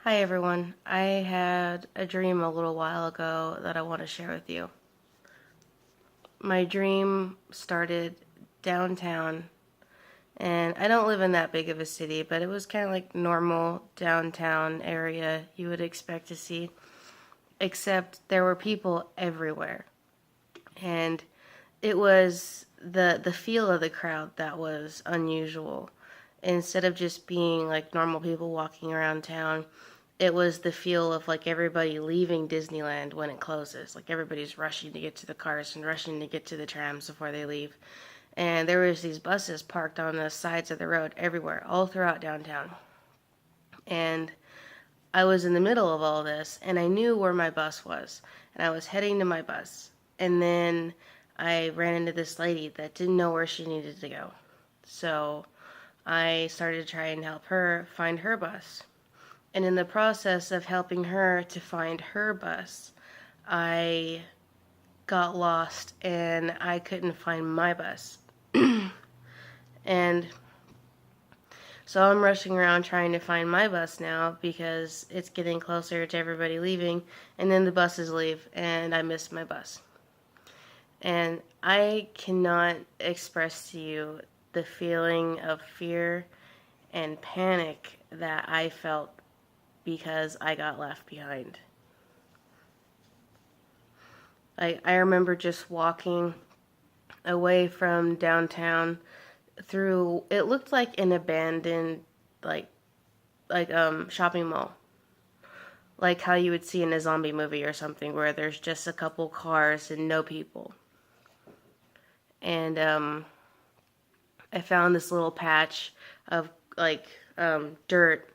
Hi everyone. I had a dream a little while ago that I want to share with you. My dream started downtown, and I don't live in that big of a city, but it was kind of like normal downtown area you would expect to see, except there were people everywhere. And it was the feel of the crowd that was unusual. Instead of just being like normal people walking around town, it was the feel of like everybody leaving Disneyland when it closes. Like everybody's rushing to get to the cars and rushing to get to the trams before they leave. And there was these buses parked on the sides of the road everywhere, all throughout downtown. And I was in the middle of all this, and I knew where my bus was, and I was heading to my bus. And then I ran into this lady that didn't know where she needed to go. So I started to try and help her find her bus. And in the process of helping her to find her bus, I got lost and I couldn't find my bus. And so I'm rushing around trying to find my bus now because it's getting closer to everybody leaving, and then the buses leave and I missed my bus. And I cannot express to you the feeling of fear and panic that I felt because I got left behind. I remember just walking away from downtown through, it looked like an abandoned like shopping mall, like how you would see in a zombie movie or something, where there's just a couple cars and no people. And I found this little patch of like dirt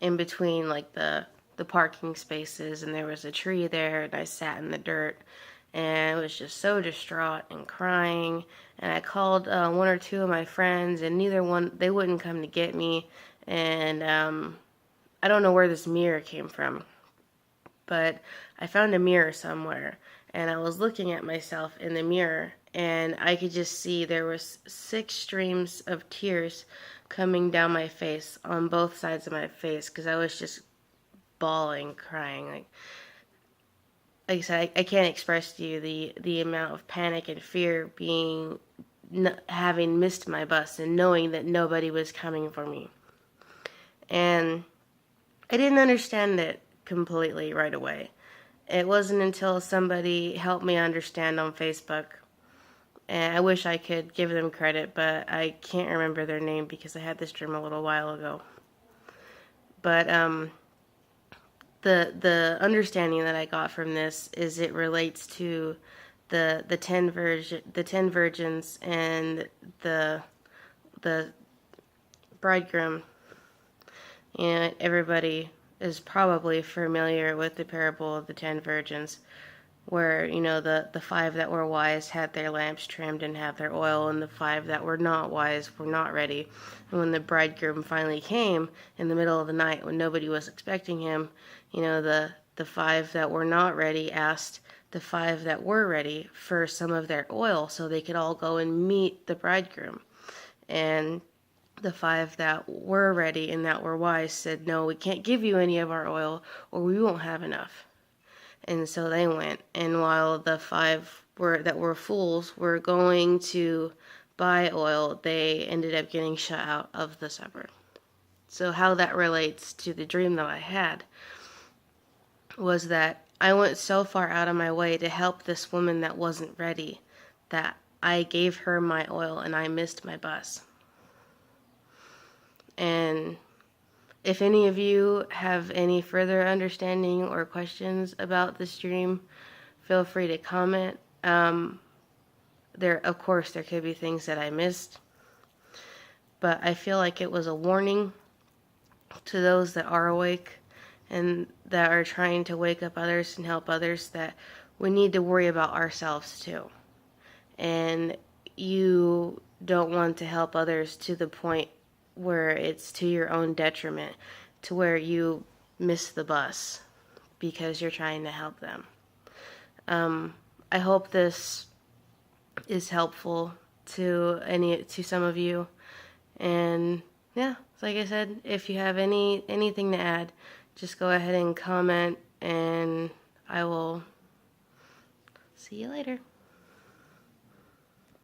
in between like the parking spaces, and there was a tree there, and I sat in the dirt and I was just so distraught and crying. And I called one or two of my friends, and neither one, they wouldn't come to get me. And I don't know where this mirror came from, but I found a mirror somewhere, and I was looking at myself in the mirror, and I could just see there was 6 streams of tears coming down my face on both sides of my face because I was just bawling, crying. Like I said, I can't express to you the amount of panic and fear being having missed my bus and knowing that nobody was coming for me. And I didn't understand it completely right away. It wasn't until somebody helped me understand on Facebook, and I wish I could give them credit, but I can't remember their name because I had this dream a little while ago. But the understanding that I got from this is it relates to the ten virgins and the bridegroom. And everybody is probably familiar with the parable of the 10 virgins, where the 5 that were wise had their lamps trimmed and had their oil, and the 5 that were not wise were not ready. And when the bridegroom finally came in the middle of the night when nobody was expecting him, the 5 that were not ready asked the 5 that were ready for some of their oil so they could all go and meet the bridegroom. And the 5 that were ready and that were wise said, "No, we can't give you any of our oil, or we won't have enough." And so they went. And while the 5 that were fools were going to buy oil, they ended up getting shut out of the supper. So how that relates to the dream that I had was that I went so far out of my way to help this woman that wasn't ready that I gave her my oil and I missed my bus. And if any of you have any further understanding or questions about this dream, feel free to comment. Of course, there could be things that I missed, but I feel like it was a warning to those that are awake and that are trying to wake up others and help others that we need to worry about ourselves too. And you don't want to help others to the point where it's to your own detriment, to where you miss the bus because you're trying to help them. I hope this is helpful to some of you. And yeah, like I said, if you have anything to add, just go ahead and comment, and I will see you later.